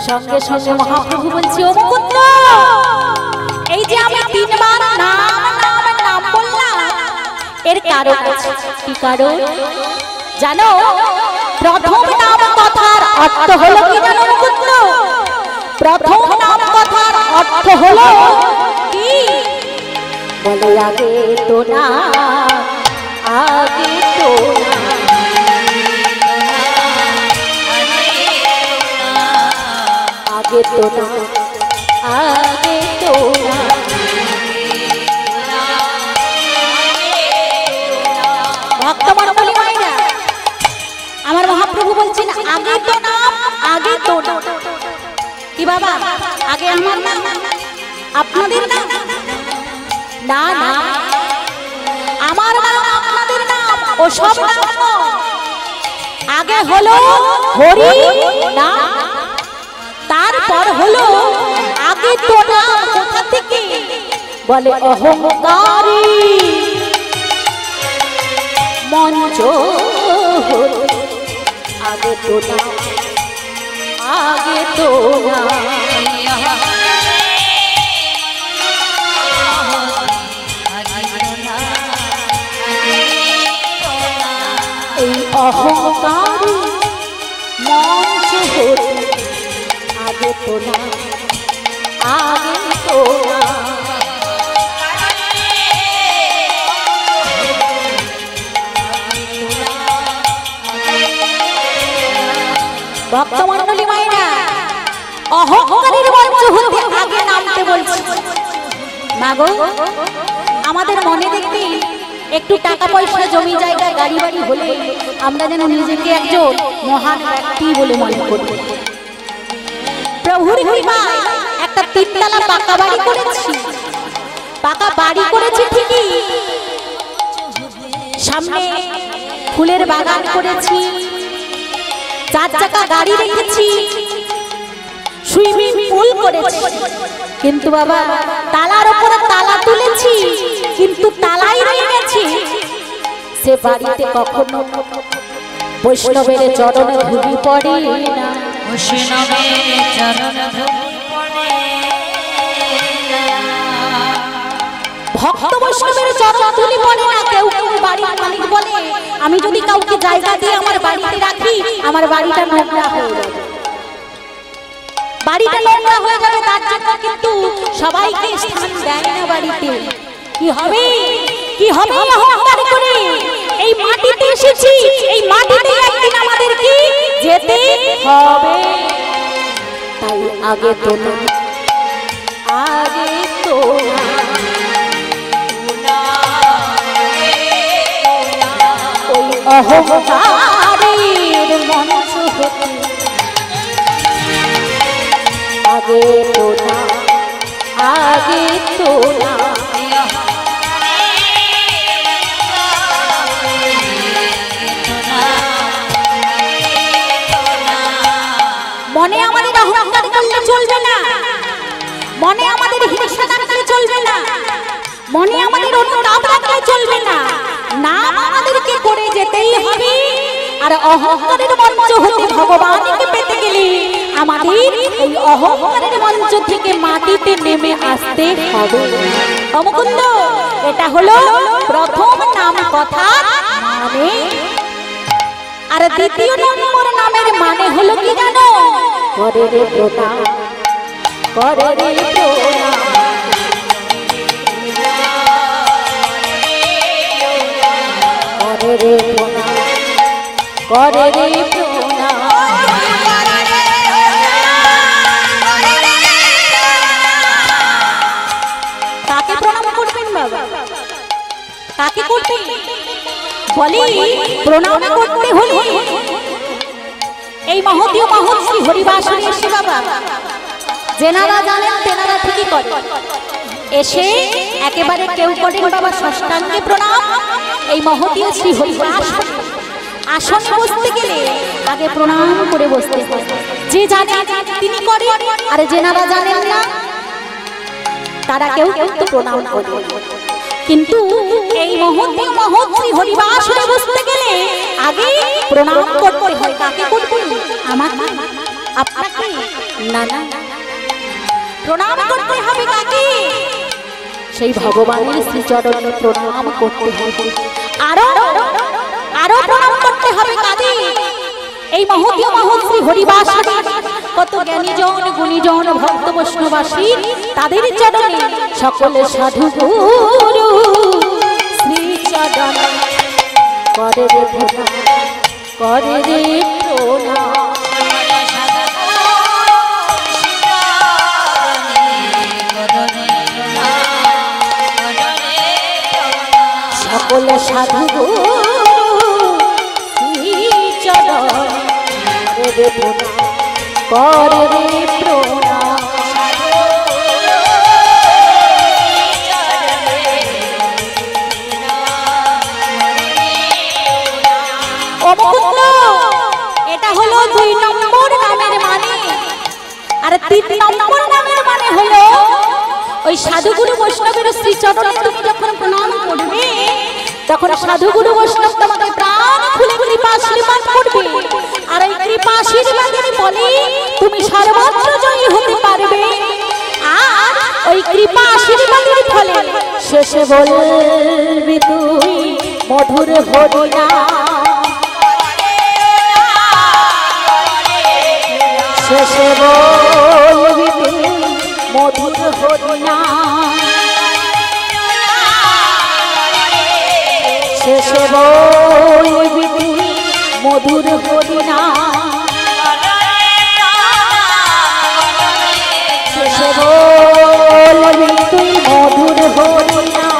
সঙ্গে সঙ্গে মহাপ্রভু বলছি, ও মুকুন্দ, এই যে আমি তিনবার নাম নাম নাম বললাম, এর কারণ আছে। কি কারণ জানো? প্রথম নাম কথার অর্থ হলো কি জানো মুকুন্দ? প্রথম নাম কথার অর্থ হলো কি? বলে আগে তো না, আগে তো না, আগে তো না, আগে তো না। ভক্তমণ্ডলী মায়েরা, আমার মহাপ্রভু বলছেন আগে তো না, আগে তো না। কি বাবা, আগে আমার নাম, আপনাদের নাম? না না, আমার নাম আপনাদের নাম ওসব নাম নয়। আগে হলো হরি নাম, তারপর হলো আগে তো নাম। কোথা থেকে? বলে অহংকারী মঞ্চ হলো আগে তো না, আগে তো না। এই অহংকারী মঞ্চ হলো আগে তো না, আগে তো না। ভক্তমণ্ডলী মায়েরা, অহংকারীর মঞ্চ হতে আগে নামতে বলছি। মাগো, আমাদের মনে দেখতে একটু টাকা পয়সা জমি জায়গা গাড়ি বাড়ি হলে আমরা যেন নিজেকে একজন মহান ব্যক্তি বলে মনে করি। প্রভুর কৃপায় একটা তিনতলা পাকা বাড়ি করেছি। পাকা বাড়ি করেছি ঠিকই, সামনে ফুলের বাগান করেছি, 4 চাকা গাড়ি রেখেছি, সুইমিং পুল করেছি। কিন্তু বাবা, তালার উপরে তালা তুলেছি, কিন্তু তালাই রয়ে গেছে। সে বাড়িতে কখনো বৈষ্ণবের চরণে ধুলি পড়ে না, বৈষ্ণবের চরণে ধুলি পড়ে না। ভক্ত বৈষ্ণবের চরণে ধুলি পড়ে না। কেউ কেউ বাড়ির মালিক বলে, আমি যদি কাউকে জায়গা দিয়ে আমার বাড়িতে রাখি, আমার বাড়িটা নোংরা হয়ে যাবে, বাড়িটা নোংরা হয়ে যাবে। তার জন্য কিন্তু সবাইকে স্থান দেয় না বাড়িতে। কি হবে? কি হবে? অহংকার করে এই মাটিতে এসেছি, এই মাটিতে একদিন আমাদেরকে যেতে হবে। তাই আগে তো না, আগে তো ওই অহংকারের মঞ্চ হতে আগে তো না, আগে তো না। মনে আমাদের অহংকার করলে চলবে না, মনে আমাদের হিংসা রাখলে চলবে না, মনে আমাদের অনুতাপ রাখলে চলবে না। নাম আমাদেরকে করে যেতেই হবে। আর অহংকারের মঞ্চ হতে ভগবানকে পেতে গেলে আমাদের এই অহংকারের মঞ্চ থেকে মাটিতে নেমে আসতে হবে। মুকুন্দ, এটা হলো প্রথম নাম কথা মানে। আর দ্বিতীয় নম্বর নামের মানে হলো কি জানো? করে রে প্রণাম, করে রে প্রণাম, করে রে প্রণাম, করে রে প্রণাম। কাকে প্রণাম করবেন বাবা? কাকে করবেন? বলি প্রণাম করতে হলে এই মহতীয় মহৎশ্রী হরিবাসরে এসে বাবা, যেনারা জানেন তেনারা ঠিকই করে, এসে একেবারে কেউ করেন বাবা ষষ্ঠাঙ্গে প্রণাম। এই মহতীয় শ্রী হরিবাস আসনে বসতে গেলে আগে প্রণাম করে বসতে হয়। যে জানে তিনি করে, আর যেনারা জানেন না তারা কেউ কিন্তু প্রণাম করে। কিন্তু এই মহৎ শ্রী হরিবাসরে বসতে গেলে আগে প্রণাম করতে হয়। কাকে করবেন? আমাকে। আপনাকে না না প্রণাম করতে হবে কাকে? সেই ভগবানের শ্রীচরণে প্রণাম করতে হবে। আরো আরো প্রণাম করতে হবে কাদের? এই মহতীয় মহৎশ্রী হরিবাসী কত জ্ঞানীজন গুণীজন ভক্ত বৈষ্ণবাসী তাদের চরণে সকল সাধু গুরু শ্রীচরণে করে রে প্রণাম, করে রে প্রণাম। সকল সাধু গুরু শ্রীচরণে করে রে প্রণাম, করে রে প্রণাম। এটা হলো 2 নম্বর নামের মানে। আর 3 নম্বর নামের মানে হলো ওই সাধুগুরু বৈষ্ণবের শ্রীচরণে তুমি যখন প্রণাম করবে তখন সাধুগুরু বৈষ্ণব তোমাকে প্রাণ খুলে কৃপা আশীর্বাদ করবে। আর এই কৃপা আশীর্বাদের ফলে তুমি সর্বত্র জয়ী হতে পারবে। আর ওই কৃপা আশীর্বাদের ফলে শেষে বলবি তুই মধুর হরিনাম, শেষে বলবি তুই মধুর হরিনাম, শেষে বলবি তুই মধুর হরিনাম, শেষে বলবি তুই মধুর হরিনাম।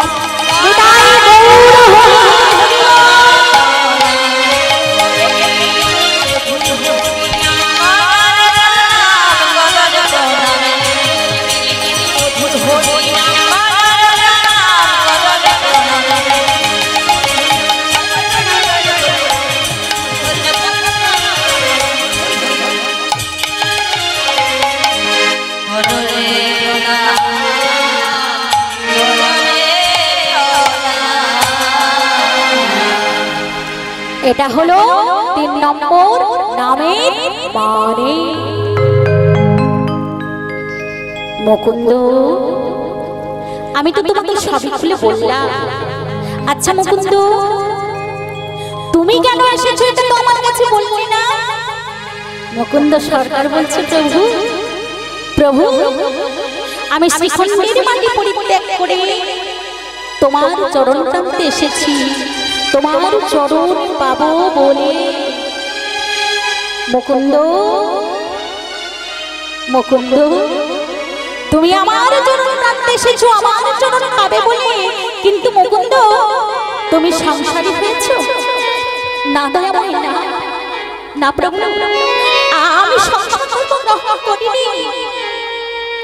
এটা হলো 3 নম্বর নামের মানে। মুকুন্দ, আমি তো তোমাকে সবই খুলে বললাম। আচ্ছা মুকুন্দ, তুমি কেন এসেছো এটা তো আমার কাছে বললে না। মুকুন্দ সরকার বলছে, প্রভু প্রভু আমি শ্রীখণ্ডের মাটি পরিত্যাগ করে তোমার চরণ প্রান্তে এসেছি, তোমার চরণ পাবো বলে। মুকুন্দ মুকুন্দ, তুমি আমার চরণ প্রান্তে এসেছো আমার চরণ পাবে বলে, কিন্তু মুকুন্দ তুমি সংসারী হয়েছো না। দয়াময় না, না প্রভু, আমি সংসার গ্রহণ করিনি।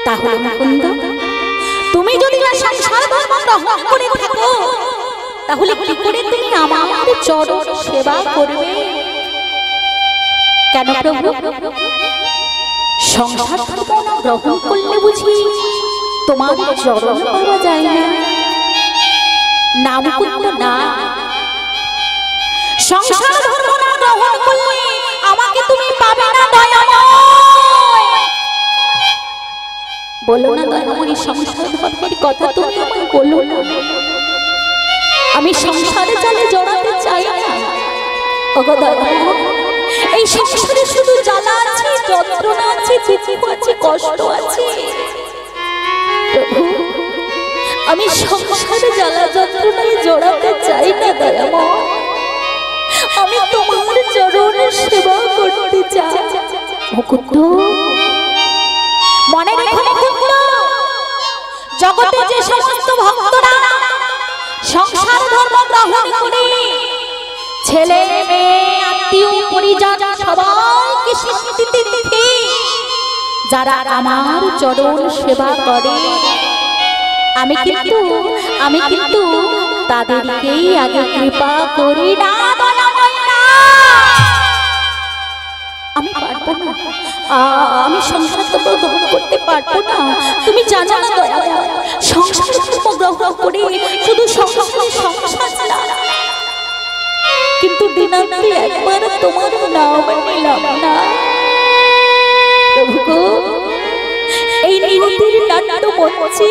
তাহলে মুকুন্দ তুমি যদি না সংসার ধর্ম গ্রহণ করে থাকো তাহলে কি করে তুমি আমার চরণ সেবা করবে? কেন প্রভু? সংসার ধর্ম গ্রহণ করলে বুঝি তোমার চরণ পাওয়া যায় না? না মুকুন্দ না, সংসার ধর্ম না গ্রহণ করলে আমাকে তুমি পাবে না। দয়াময় বলো না দয়াময়, সংসার ধর্মের কথা তুমি আমায় বলো না। আমি সংসারে জালে জড়াতে চাই না। ওগো দয়াময়, এই সংসারে শুধু জ্বালা আছে, যন্ত্রণা আছে, দুঃখ আছে, কষ্ট আছে। প্রভু আমি সংসারে জ্বালা যন্ত্রণায় জড়াতে চাই না। দয়াময় আমি তোমার চরণের সেবা করতে চাই। মুকুন্দ মনে রেখো মুকুন্দ, জগতে যে সমস্ত ভক্তরা সংসার ধর্ম গ্রহণ করে ছেলে মেয়ে আত্মীয় পরিজন সবাইকে শান্তিতে রেখে যারা আমার চরণ সেবা করে, আমি কিন্তু তাদেরকেই আগে কৃপা করি না। আমি পারবো না, আমি সংসার ধর্ম গ্রহণ করতে পারবো না। তুমি জানো না দয়াময়, সংসার ধর্ম গ্রহণ করে শুধু সংসার না, কিন্তু দিনান্তে একবার তোমার নাম নিলাম না। এই নিয়তির নাট্য মঞ্চে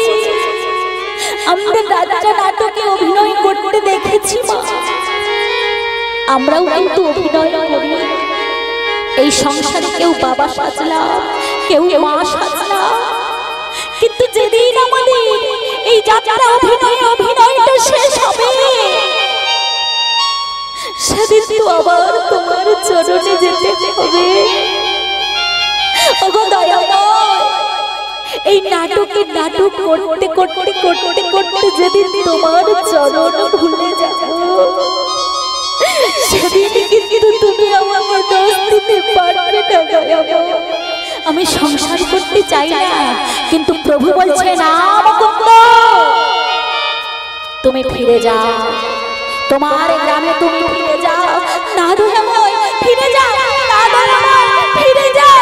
আমরা রাজা নাটকে অভিনয় করতে দেখেছি মা। আমরাও কিন্তু অভিনয় করি। এই সংসারে কেউ বাবা সাজলাম, কেউ মা সাজলাম, কিন্তু যেদিন আমাদের এই যাত্রা অভিনয়টা শেষ হবে সেদিন তো আবার তোমার চরণে যেতে হবে। ওগো দয়াময়, এই নাটক করতে করতে করতে করতে যেদিন তোমার চরণ ভুলে যাব সেদিন কিন্তু তুমি আমাকে দোষ দিতে পারবে না দয়াময়। আমি সংসার করতে চাই না, কিন্তু প্রভু বলছে না মুকুন্দ তুমি ফিরে যাও, তোমার গ্রামে তুমি ফিরে যাও। না দয়াময় ফিরে যাও, না দয়াময় ফিরে যাও।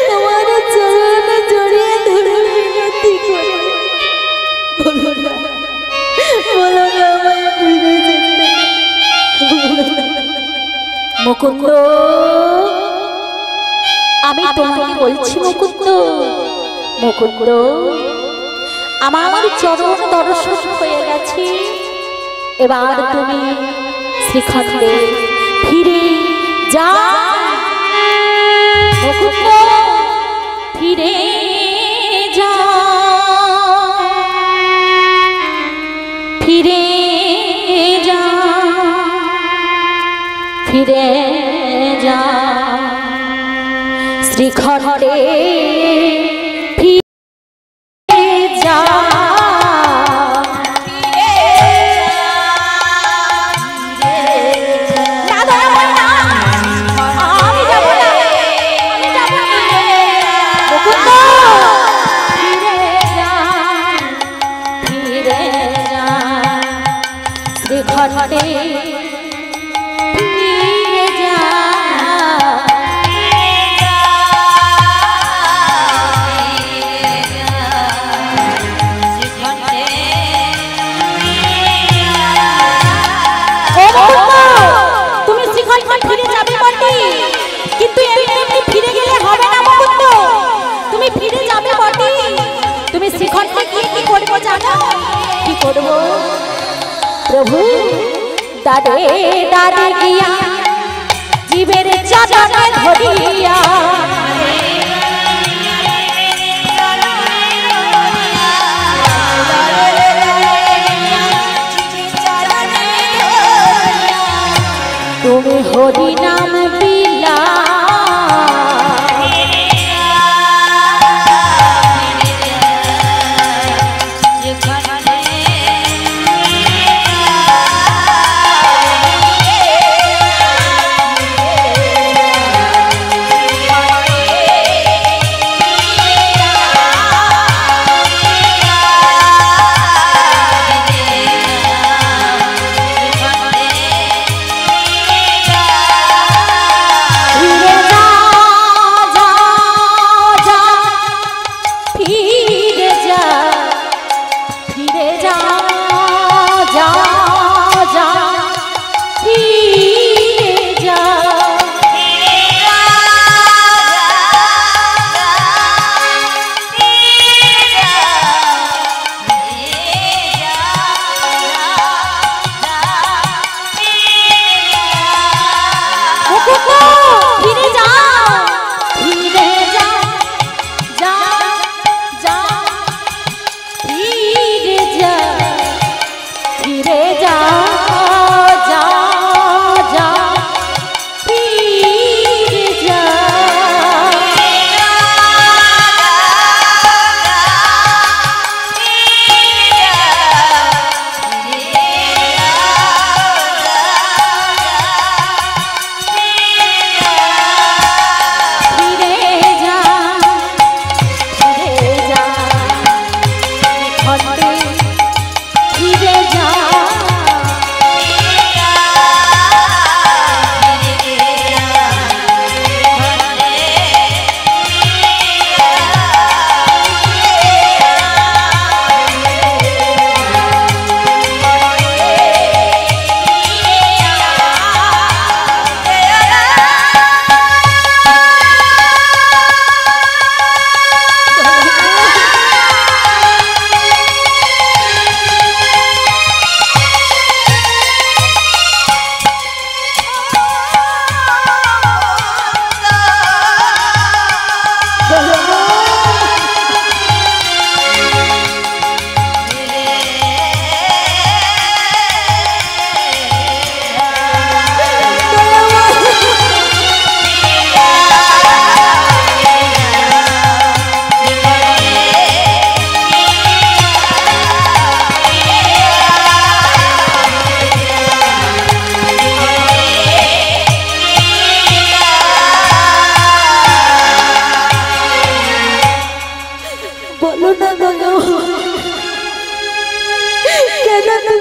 তোমার চরণে জড়িয়ে ধরে মিনতি করে বলো না, বলো না আমায় ফিরে যেতে। মুকুন্দ আমি তোমাকে বলছি মুকুন্দ, মুকুন্দ আমার চরণ দর্শন হয়ে গেছে, এবার তুমি শ্রীখণ্ডে ফিরে যাও। মুকুন্দ ফিরে যাও, ফিরে যাও, ফিরে যাও শ্রীখণ্ডে ফিরে যাও। प्रभु दादे दादे गिया जीवेर चरण धरिया तुम्हें हरि नाम पिला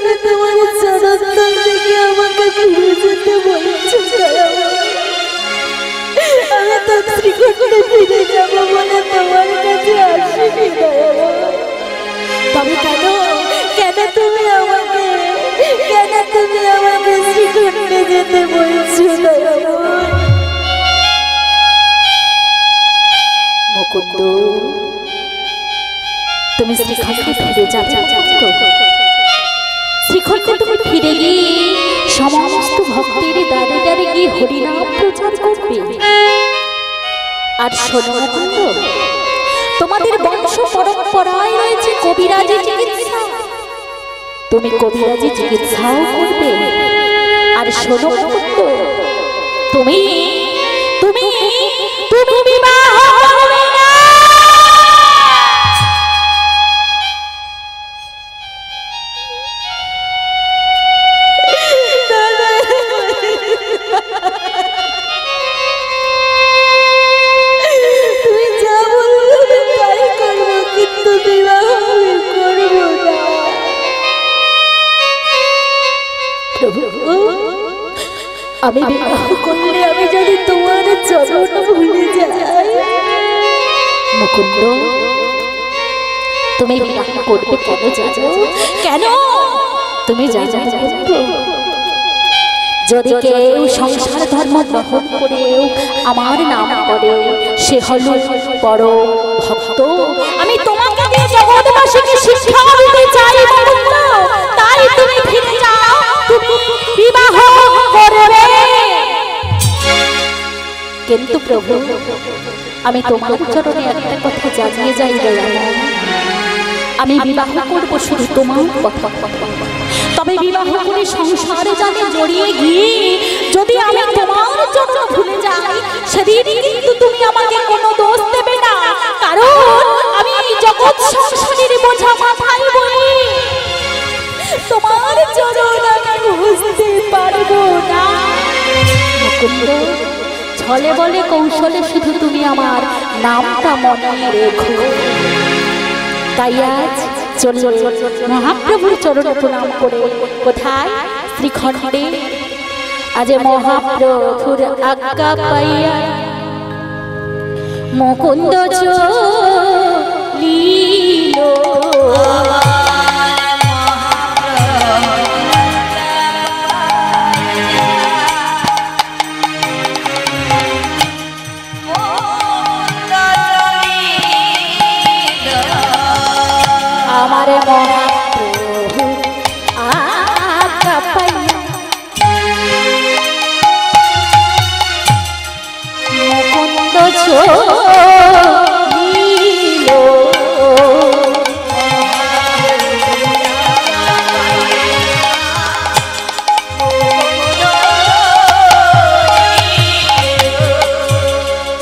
তুমি তোমার চরণ থেকে আমাকে ফিরে যেতে বলছো আমি তো শ্রীকোটে ফিরে যাবো বলে তোমার কাছে আসিনি তবে কেন কেন তুমি আমাকে শ্রীকোটে যেতে বলছো মুকুন্দ তুমি শ্রীখণ্ডে ফিরে যাবে শ্রীখণ্ডে তুমি ফিরে গিয়ে সমস্ত ভক্তের দ্বারে দ্বারে গিয়ে হরিনাম প্রচার করবে। আর শোনো মুকুন্দ, তোমাদের বংশ পরম্পরায় রয়েছে কবিরাজি চিকিৎসা, তুমি কবিরাজি চিকিৎসাও করবে। আর শোনো মুকুন্দ, তুমি তুমি তুমি বিবাহ করবে না। আমি বিবাহ করলে আমি যদি তোমার চরণ ভুলে যাই। মুকুন্দ, তুমি বিবাহ করবে কেন জানো? কেন তুমি জানো মুকুন্দ, যদি কেউ সংসার ধর্ম গ্রহণ করেও আমার নাম করে সে হল বড় ভক্ত। আমি তোমাকে দিয়ে জগৎবাসীকে শিক্ষা দিতে চাই মুকুন্দ, তাই তুমি ফিরে যাও, তুমি বিবাহ করবে। কিন্তু প্রভু, আমি তোমার চরণে একটা কথা জানিয়ে যাই, আমি বিবাহ করব শুধু তোমার কথা, তবে বিবাহ করে সংসারে যাতে জড়িয়ে গিয়ে যদি আমি তোমার জন্য ভুলে যাই, সেদিন কিন্তু তুমি আমাকে কোনো দোষ দেবে না, কারণ আমি জগৎ সংসারের বোঝা মাথায় বলি তোমার চরণ আমি বুঝতে পারবো না। মুকুন্দ, ছলে বলে কৌশলে শুধু তুমি আমার নামটা মনে রেখো। তাই আজ চলো মহাপ্রভুর চরণে প্রণাম করে কোথায় শ্রীখণ্ডে আজ মহাপ্রভুর আজ্ঞা পাইয়া মুকুন্দ চলিল। আমার মহাপ্রভু আজ্ঞা পাইয়া মুকুন্দ চলিল।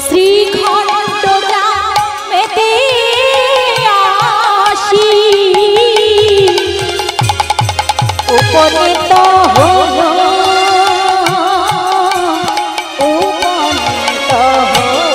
শ্রীখণ্ড গ্রামেতে উপনীত হল, উপনীত হল।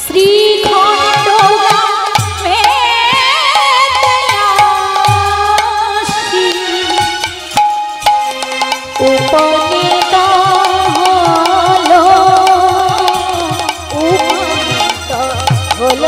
শ্রীখণ্ড উপনীত হল, উপনীত হল।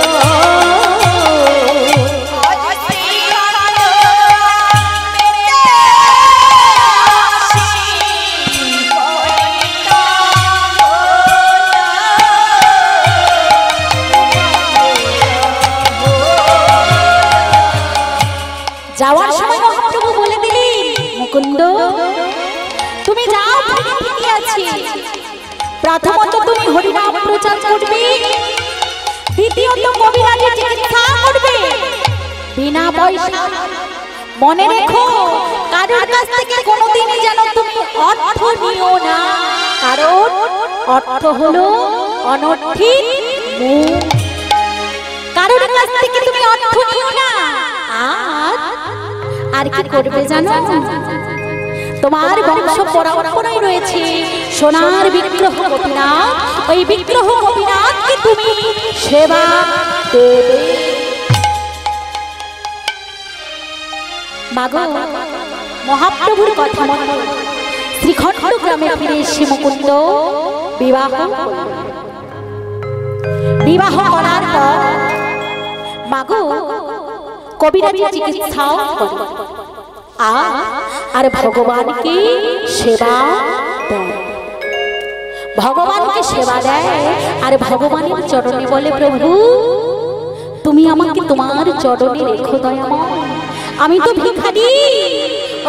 যাওয়ার সময় মহাপ্রভু বলে দিলেন, মুকুন্দ তুমি যাও, ঠিকই আছে। প্রথমত তুমি হরিনাম প্রচার করবে, দ্বিতীয়ত কবিরাজি চিকিৎসা করবে বিনা পয়সা। মনে রেখো, কারোর কাছ থেকে কোনোদিনই যেন তুমি অর্থ নিও না, কারণ অর্থ হলো অনর্থিক মুখ। কারোর কাছ থেকে তুমি অর্থ নিও না। আর কি করবে জানো? তোমার বংশ পরম্পরায় রয়েছে সোনার বিগ্রহ গোপীনাথ, ওই বিগ্রহ গোপীনাথকে তুমি সেবা দেবে। মাগো, মহাপ্রভুর কথা মতো শ্রীখণ্ড গ্রামে ফিরে এসে মুকুন্দ বিবাহ করার পর মাগো কবিরাজি চিকিৎসাও করে আর ভগবানকে সেবা দেয়। ভগবানকে সেবা দেয় আর ভগবানের চরণে বলে, প্রভু তুমি আমাকে তোমার চরণে রেখো দয়াময়, আমি তো ভিখারি,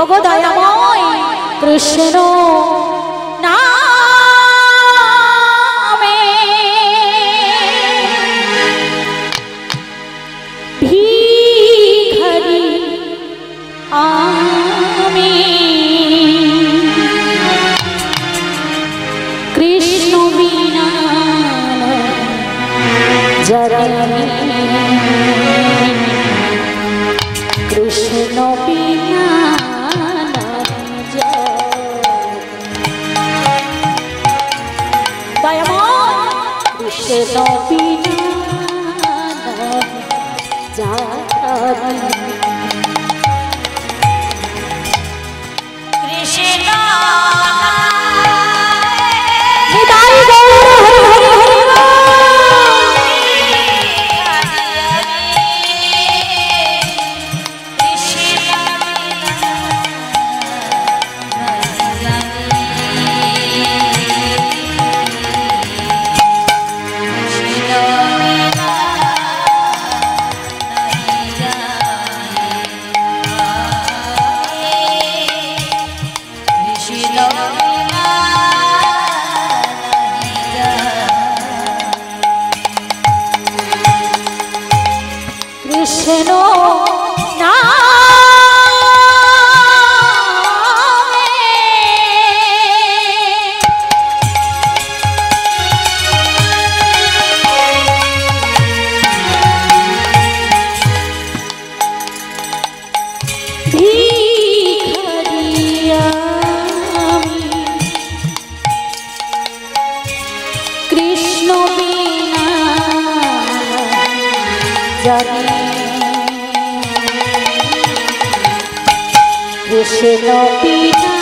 ওগো দয়াময় কৃষ্ণ নামে ভিখারি আমি, কৃষ্ণ বিনা জননী, কৃষ্ণ বিনা দয়াময়, কৃষ্ণ বিনা জননী। কৃষ্ণ কৃষ্ণ বিনা জানি, কৃষ্ণ বিনা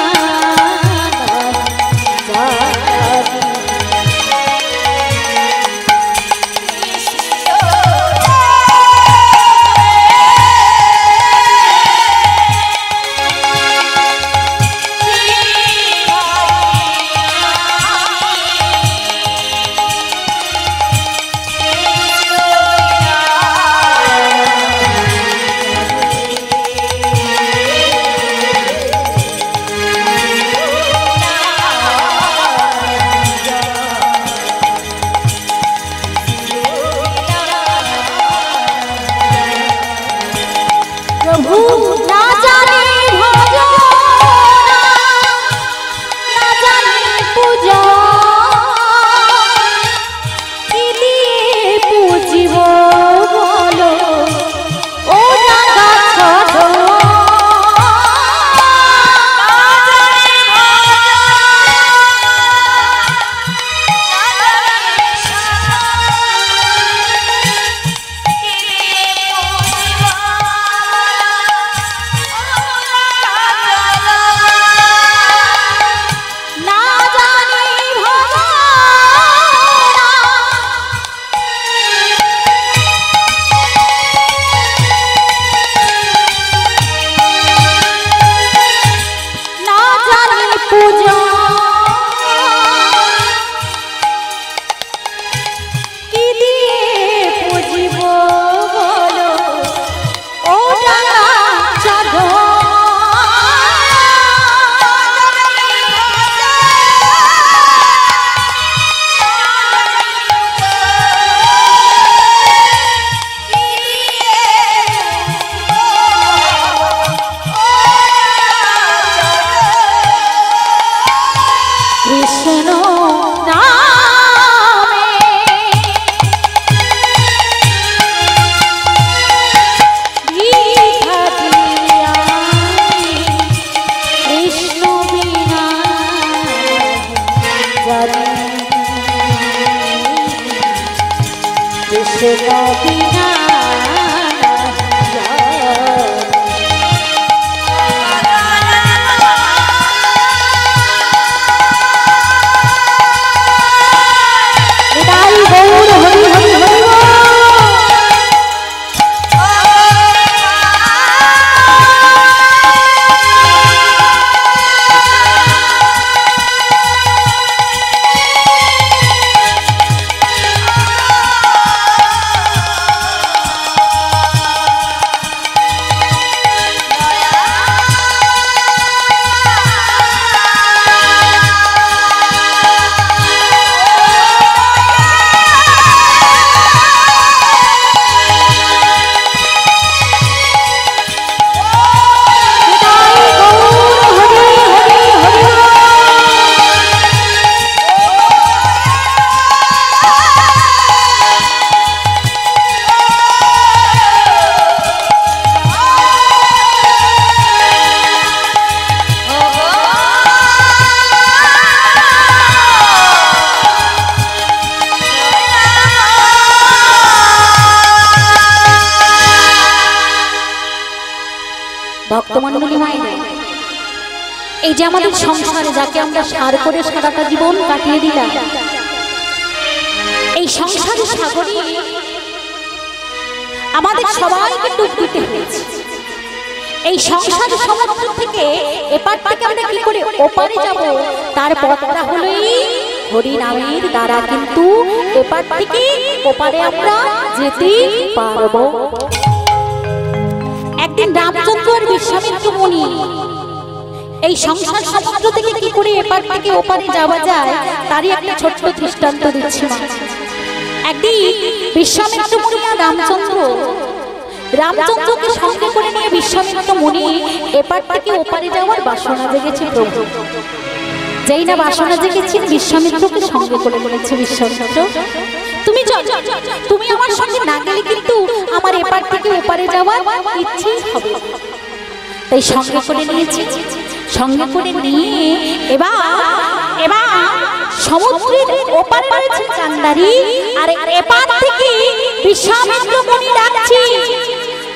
ভক্তমণ্ডলী মায়েরা, এই যে আমাদের সংসারে যাকে আমরা সার করে সারাটা জীবন কাটিয়ে দিলাম, এই সংসারের সাগরে আমাদের সবাইকে ডুব দিতে হয়েছে। এই সংসারের সমুদ্র থেকে এপার থেকে আমরা কি করে ওপারে যাব, তার পথটা হলো এই হরি নামের দ্বারা, কিন্তু এপার থেকে ওপারে আমরা যেতে পারবো। একদিন রামচন্দ্র আর বিশ্বামিত্র মুনি এই সংসার সমুদ্র থেকে কি করে এপার থেকে ওপারে যাওয়া যায় তারই একটা ছোট্ট দৃষ্টান্ত দিচ্ছি। একদিন বিশ্বামিত্র মুনি আর রামচন্দ্রকে সঙ্গে করে নিয়ে বিশ্বামিত্র মুনি এপার থেকে ওপারে যাওয়ার বাসনা জেগেছে প্রভু। যেই না বাসনা জেগেছেন, বিশ্বামিত্রকে সঙ্গে করে বলেছে, বিশ্বামিত্র তুমি চল, তুমি আমার সঙ্গে না গেলে কিন্তু আমার এপার থেকে ওপারে যাওয়ার ইচ্ছে হবে। তাই সঙ্গে করে নিয়েছি। সঙ্গে করে নিয়ে এবার সমুদ্রের ওপারে রয়েছে গান্ধারী, আর এপার থেকে বিশ্বামিত্র মুনি ডাকছি,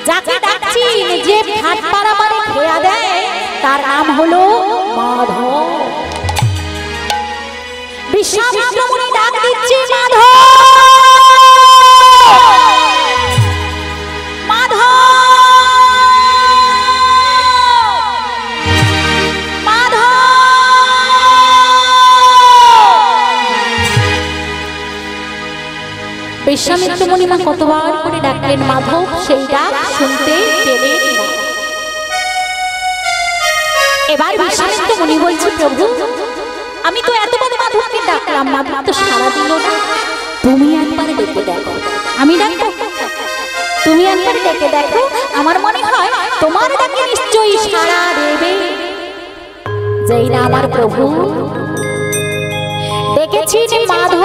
যাকে ডাকছি যে ঘাট পারাপারে খেয়া দেয় তার নাম হলো মাধব। বিশ্বামিত্র মুনি ডাক দিচ্ছে, মাধব মাধব মাধব। বিশ্বামিত্র মুনি মা কতবার করে ডাকলেন মাধব, সেই ডাক শুনতে পেলেন না। এবার বিশ্বামিত্র মুনি বলছে, প্রভু আমি তো এতবার মাধবকে ডাকলাম, মাধব তো সাড়া দিল না, তুমি একবার ডেকে দেখো। আমি ডাকবো? তুমি একবার ডেকে দেখো, আমার মনে হয় তোমার ডাকে নিশ্চয়ই সাড়া দেবে। যেই না আমার প্রভু ডেকেছি মাধব,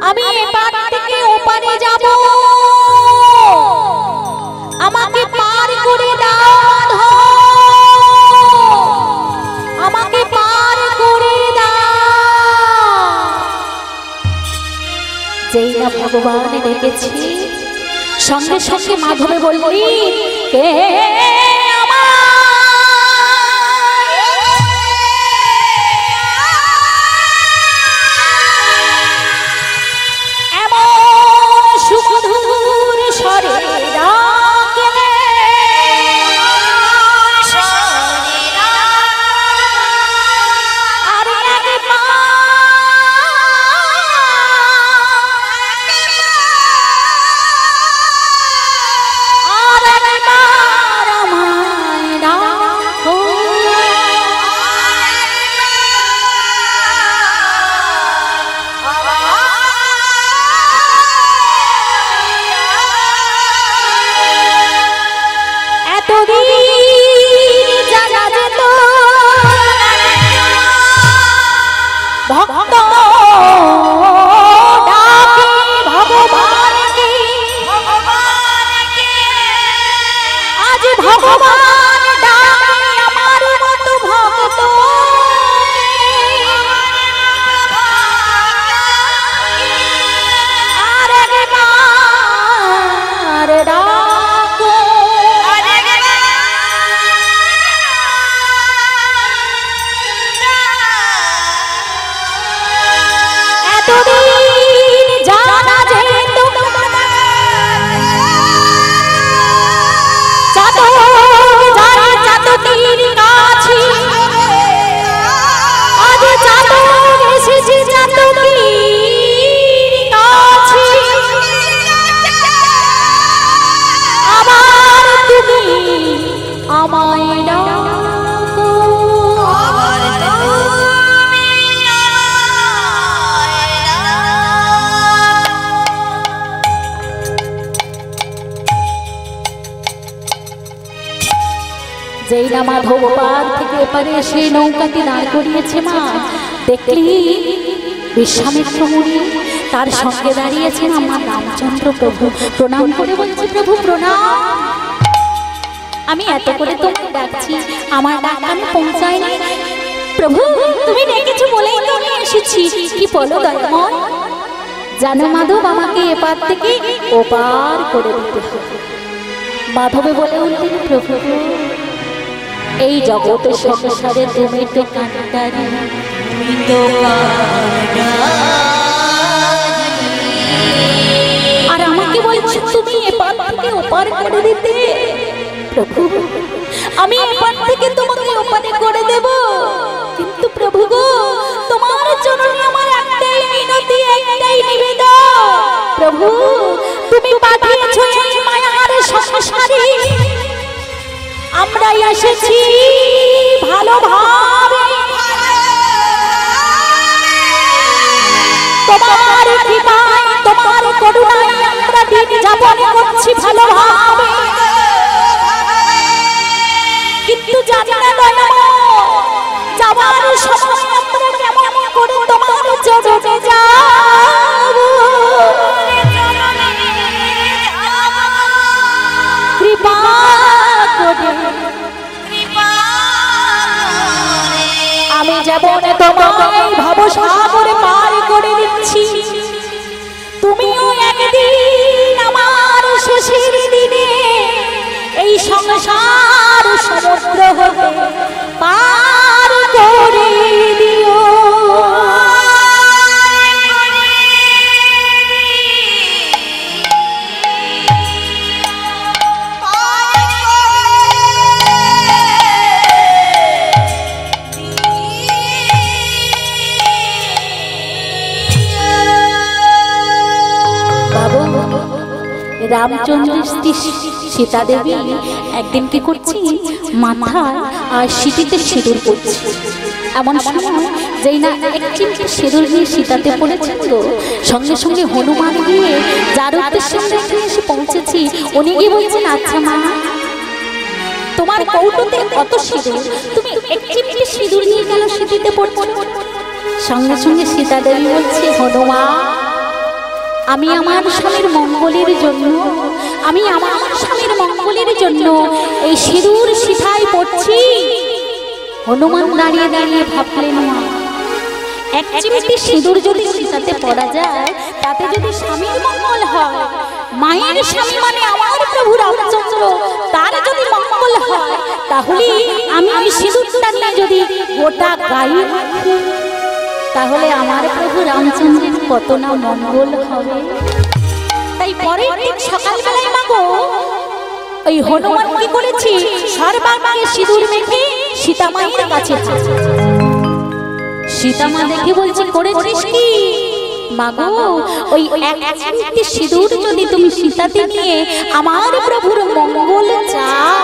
আমি এপার থেকে ওপারে যাব, আমাকে পার করে দাও মাধব, আমাকে পার করে দাও। যেই না ভগবান ডেকেছি, সঙ্গে সঙ্গে মাধবে বললি, কে যেই না মাধব পার থেকে এপারে এসে নৌকাটি দাঁড় করিয়েছে, মা দেখলি বিশ্বামিত্র মুনি, তার সঙ্গে দাঁড়িয়েছেন আমার রামচন্দ্র প্রভু। প্রণাম করে বলছি, প্রভু প্রণাম, আমি এত করে তোমাকে ডাকছি, আমার ডাক আমি পৌঁছায়নি। প্রভু তুমি ডেকেছো বলেই তো আমি এসেছি, কি বলো দয়াময়? জানো মাধব, আমাকে এপার থেকে ওপার করে দিতে হবে। মাধবে বলে উঠলেন, প্রভু এই জগতের সংসারে তুমি তো কাঁটারি, আর আমাকে বলছো তুমি এপার থেকে ওপার করে দিতে। প্রভু আমি এপার থেকে তোমাকে ওপারে করে দেব, কিন্তু প্রভু গো তোমার চরণে আমার একটাই মিনতি, একটাই নিবেদন। প্রভু তুমি পাঠিয়েছো এই মায়ার সংসারে, আমরা এসেছি ভালোভাবে, তোমার কৃপায় তোমার করুণায় আমরা দিন যাপন করছি ভালোভাবে, কিন্তু জানি না যাওয়ার সময় আমরা কেমন করে তোমার চরণে যাব। কৃপা করে আমি যেমন তোমায় ভবসাগরে পার করে দিচ্ছি, তুমিও একদিন আমার শেষের দিনে এই সংসার সমুদ্র হতে পার করে দিও। রামচন্দ্রের স্ত্রী সীতা দেবী একদিন কি করছি, মাথায় আর সিঁথিতে সিঁদুর করছে। এমন সময় যেই না এক চিমটি সিঁদুর নিয়ে সীতাতে পড়েছে, তো সঙ্গে সঙ্গে হনুমান গিয়ে যার উদ্দেশ্যে এসে পৌঁছেছি, উনি গিয়ে বলছেন, আচ্ছা মা তোমার কৌটোতে অত সিঁদুর, তুমি এক চিমটি সিঁদুর নিয়ে গেল সিঁথিতে পড়ছো। সঙ্গে সঙ্গে সীতা দেবী বলছে, হনুমান আমি আমার স্বামীর মঙ্গলের জন্য, আমি আমার স্বামীর মঙ্গলের জন্য এই সিঁদুর সিঁথায় পড়ছি। হনুমান দাঁড়িয়ে দাঁড়িয়ে ভাবলেন, মা এক চিমটি সিঁদুর যদি সীতাতে পড়া যায়, তাতে যদি স্বামীর মঙ্গল হয়, মায়ের স্বামী মানে আমার প্রভু রামচন্দ্র, তার যদি মঙ্গল হয়, তাহলে আমি সিঁদুরটা নিয়ে যদি গোটা গায়ে তাহলে আমার প্রভু রামচন্দ্রের কত না মঙ্গল হবে। তাই পরের দিন সকালবেলায় মাগো ওই হনুমান কি করেছি, সর্বাঙ্গে সিঁদুর মেখে সীতা মায়ের কাছে। সীতা মা দেখে বলছে, করেছিস কি? মাগো ওই এক চিমটি সিঁদুর যদি তুমি সীতাতে নিয়ে আমার প্রভুর মঙ্গল চাও,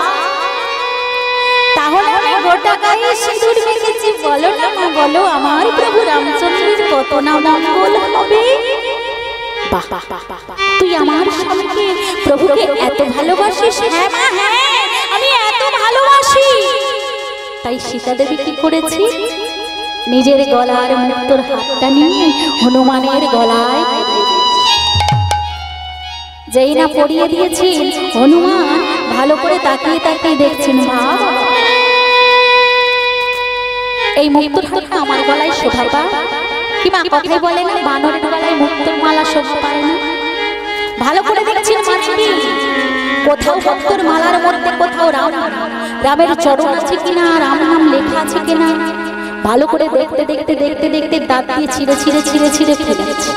তাহলে আমি গোটা গায়ে সিঁদুর মেখেছি, বলো না মা, বলো আমার প্রভু রামচন্দ্রের কত না মঙ্গল হবে। বাহ বাহ বাহ বাহ, তুই আমার স্বামীকে প্রভুকে এত ভালোবাসিস? হ্যাঁ মা হ্যাঁ, আমি এত ভালোবাসি। তাই সীতা দেবী কি করেছি, নিজের গলার মুক্তোর হাতটা নিয়ে হনুমানের গলায় যেই না পরিয়ে দিয়েছি, হনুমান ভালো করে তাকিয়ে তাকিয়ে দেখছেন, বাবা এই মুক্তোর হাতটা আমার গলায় শোভা পায় কি? মা কথাই বলে না, বানরের গলায় মুক্তোর মালা শোভা পায় না। ভালো করে দেখছেন মাঝি, কোথাও মুক্তোর মালার মধ্যে কোথাও রামের চরণ আছে কিনা, রাম নাম লেখা আছে কিনা, ভালো করে দেখতে দেখতে দেখতে দেখতে দাঁত দিয়ে ছিঁড়ে ছিঁড়ে ছিঁড়ে ছিঁড়ে ফেলে দিচ্ছে।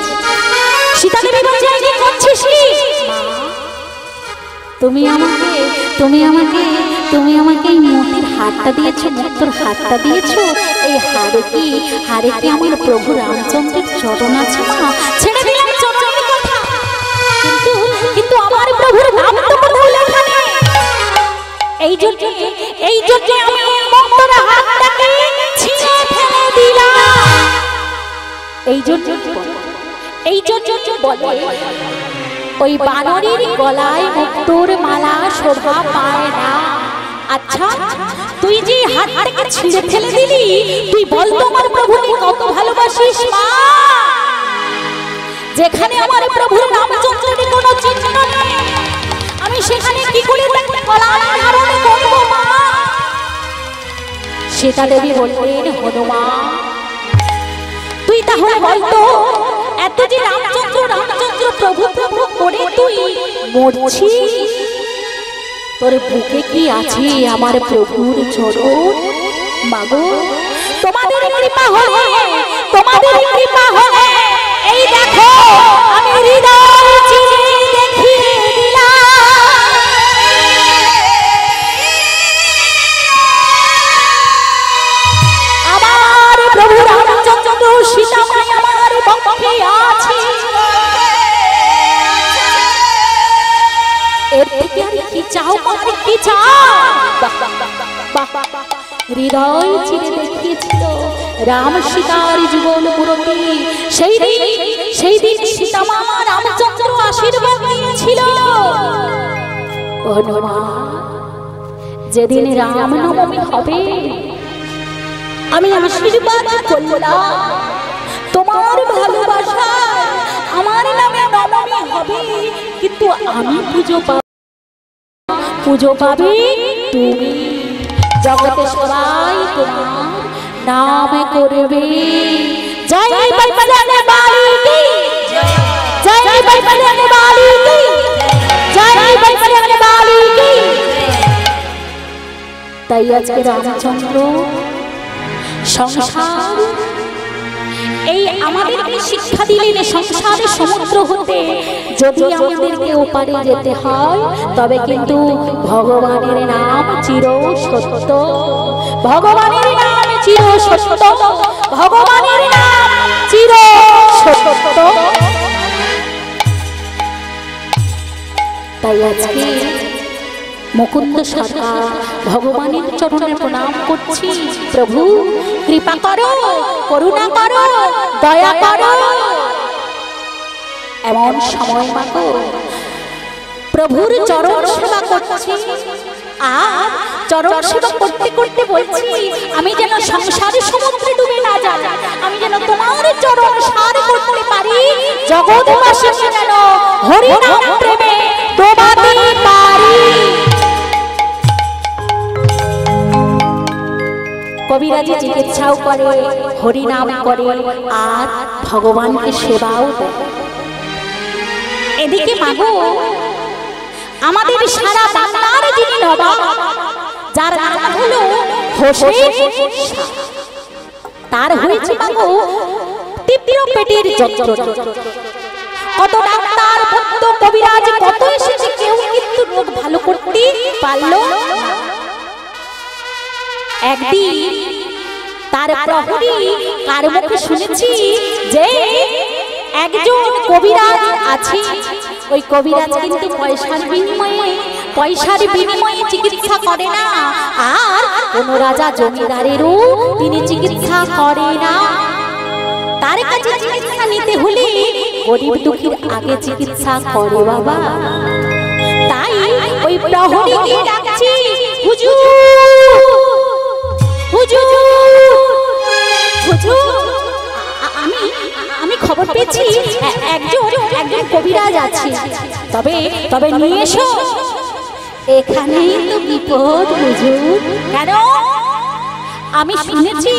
সীতা দেবী বলছে, কি করছিস? তুমি আমাকে তুমি আমাকে তুমি আমাকে এই মোতির হারটা দিয়েছো, মুক্তোর হারটা দিয়েছো, এই হারে কি আমার প্রভু রামচন্দ্রের চরণ আছে? মা ছেড়ে দিলাম চরণের কথা, কিন্তু আমার প্রভুর নাম তো কোথাও লেখা নেই। এই জন্য আমি মুক্তোর হারটাকে ছিঁড়ে ফেলে দিলাম। এই জন্য বলে ওই বানরের গলায় মুক্তোর মালা শোভা পায় না। আচ্ছা তুই যে হাতটাকে ছিঁড়ে ফেলে দিলি, তুই বল তো আমার প্রভুকে কত ভালোবাসিস? মা যেখানে আমার প্রভুর রামচন্দ্রের কোনো চিহ্ন নেই, আমি সেখানে কি করে গলায় ধারণ করব? মা সীতা দেবী বললেন, হনুমান তুই তাহলে বলতো এত যে রামচন্দ্র রামচন্দ্র প্রভু প্রভু করে তুই মরছিস, তোর বুকে কি আছে আমার প্রভুর চরণ? মাগো তোমাদের কৃপা হলে, তোমাদের কৃপা হলে এই দেখো আমি হৃদয় চিরে দেখিয়ে দিলাম আমার প্রভু রামচন্দ্র সীতামাই আমার পক্ষে আছে। এর থেকে আর কি চাও, আর কি চাও? হৃদয় চিরে দেখিয়েছিল রাম সীতার জীবন পুরতি। সেই দিন সীতামা রামচন্দ্র আশীর্বাদ দিয়েছিল, যেদিন রামনবমী হবে আমি আশীর্বাদ করলাম তোমার ভালোবাসা আমার নামে নবমী হবে, কিন্তু আমি পুজো পাবে তুমি। জগতে সবাই তোমার নাম করবে। জয় বজরঙ্গ বালি কি, জয় বজরঙ্গ বালি কি, জয় বজরঙ্গ বালি কি। তাই আজকে রামচন্দ্র সংসার এই আমাদেরকে শিক্ষা দিলেন, সংসারের সমুদ্র হতে যদি আমাদেরকে ওপারে যেতে হয় তবে কিন্তু ভগবানের নাম চির সত্য, ভগবানের নাম চির সত্য, ভগবানের নাম চির সত্য। তাই আজকে মুকুন্দ সরকার ভগবানের চরণে প্রণাম করছি। প্রভু কৃপা করো, করুণা করো, দয়া করো। এমন সময় মাগো প্রভুর চরণ সেবা করছি, আর চরণ সেবা করতে করতে বলছি আমি যেন সংসারের সমুদ্রে ডুবে না যাই, আমি যেন তোমার চরণ সার করতে পারি, জগৎবাসী যেন হরি নাম প্রেমে ডোবাতে পারি। কবিরাজি চিকিৎসাও করে, হরি নাম করে, আর ভগবানকে সেবাও দেয়। এদিকে মাগো আমাদের সারা বাংলার যিনি নবাব, যার নাম হলো হোসেন শাহ, তার হয়েছে মাগো তীব্র পেটের যন্ত্রণা। কত ডাক্তার, কত কবিরাজ, কত এসেছে, কেউ কিন্তু রোগ ভালো করতে পারলো না। একদিন তার প্রহরী কার মুখে শুনেছি যে একজন কবিরাজ আছে, ওই কবিরাজ কিন্তু পয়সার বিনিময়ে চিকিৎসা করে না, আর কোন রাজা জমিদারেরও তিনি চিকিৎসা করে না। তার কাছে চিকিৎসা নিতে হলে গরিব দুঃখীর আগে চিকিৎসা করে বাবা। তাই ওই প্রহরীকে ডাকছি, হুজুর হুজুর হুজুর, আমি খবর পেয়েছি একজন কবিরাজ আছে, তবে নিয়ে এসো। এখানেই তো বিপদ হুজুর। কেন? আমি শুনেছি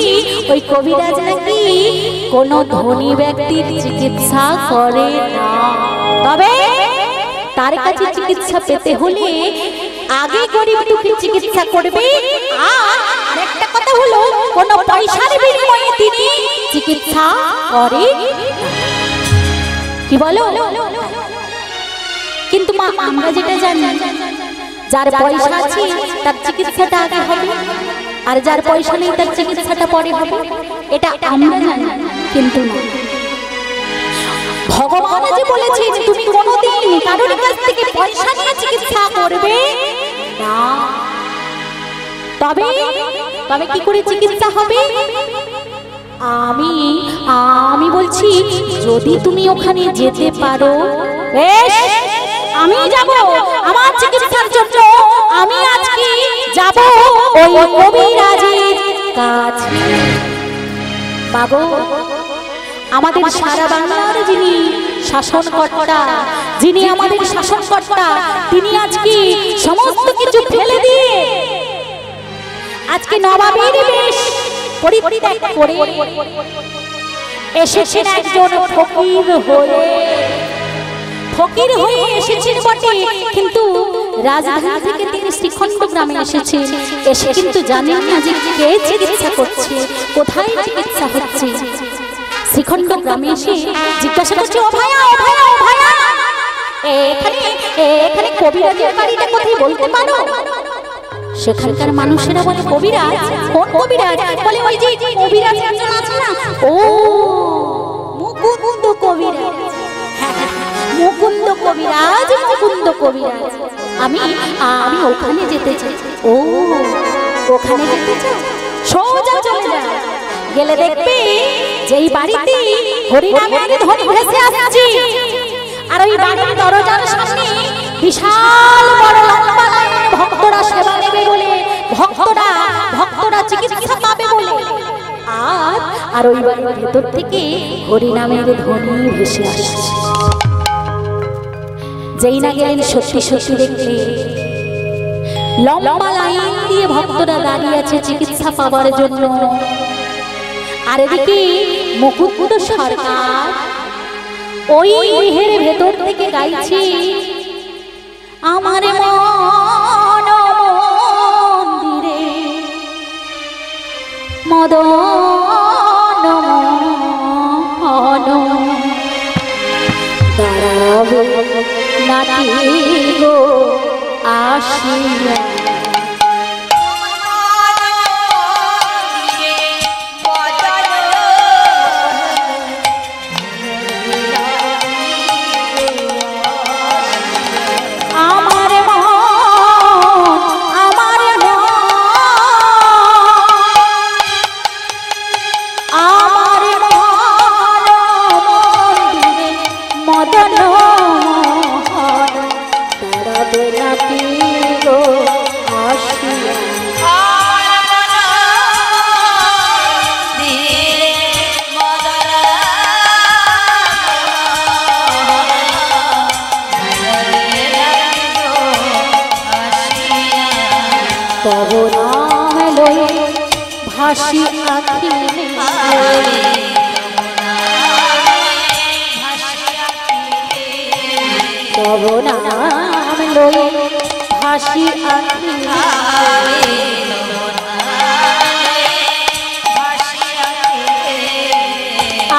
ওই কবিরাজ নাকি কোনো ধনী ব্যক্তির চিকিৎসা করে না, তবে তার কাছে চিকিৎসা পেতে হলে আগে গরিব দুঃখীর চিকিৎসা করবে, আর একটা কথা হলো কোনো পয়সার বিনিময়ে তিনি চিকিৎসা করে। কি বলো? কিন্তু মা আমরা যেটা জানি, যার পয়সা আছে তার চিকিৎসাটা আগে হবে, আর যার পয়সা নেই তার চিকিৎসাটা পরে হবে, এটা আমরা জানি। কিন্তু ভগবান যে বলেছেন তুমি কোনোদিন কারোর কাছ থেকে পয়সা নিয়ে চিকিৎসা করবে না। তবে কি করে চিকিৎসা হবে? আমি বলছি যদি তুমি ওখানে যেতে পারো, বেশ আমি যাব, আমার চিকিৎসার জন্য আমি আজকে যাব ওই কবিরাজের কাছে। বাবু আমাদের সারা বাংলার যিনি শাসনকর্তা, যিনি আমাদের শাসনকর্তা, তিনি আজকে সমস্ত কিছু ফেলে দিয়ে আজকে নবাবের বেশ পরিত্যাগ করে এসেছেন একজন ফকির হয়ে এসেছেন বটে, কিন্তু রাজধানী থেকে তিনি শ্রীখণ্ড গ্রামে এসেছেন। এসে কিন্তু জানেন না যে কে চিকিৎসা করছে, কোথায় চিকিৎসা হচ্ছে। শ্রীখণ্ড গ্রামে এসে জিজ্ঞাসা করছে, ও ভাইয়া, ও ভাইয়া, ও ভাইয়া, এখানে কবিরাজের বাড়িটা কোথায় বলতে পারো? সেখানকার মানুষেরা বলে, কবিরাজ? কোন কবিরাজ? বলে ওই যে কবিরাজ একজন আছে না, ও মুকুন্দ কবিরাজ। মুকুন্দ কবিরাজ, মুকুন্দ কবিরাজ। আমি ওখানে যেতে চাই। ও ওখানে যেতে চাই, সোজা চলে যা, গেলে দেখবি যেই বাড়িতে হরিনামের ধ্বনি ভেসে আসছে, আর ওই বাড়ির দরজার সামনে বিশাল বড় লম্বা লাইন, ভক্তরা সেবা নেবে বলে, ভক্তরা চিকিৎসা পাবে বলে। আর ওই বাড়ির ভেতর থেকে হরিনামের ধ্বনি ভেসে আসছে। যেই না গেলেন, সত্যি সত্যি দেখলে লম্বা লাইন দিয়ে ভক্তরা দাঁড়িয়ে আছে চিকিৎসা পাওয়ার জন্য। আর এদিকে মুকুন্দ সরকার ওই গৃহের ভেতর থেকে গাইছে, আমার মন মন্দিরে মদন দাঁড়াবে নাকি গো আসিয়া। ভাসি আখি তব নাম লয়ে ভাসি আখি,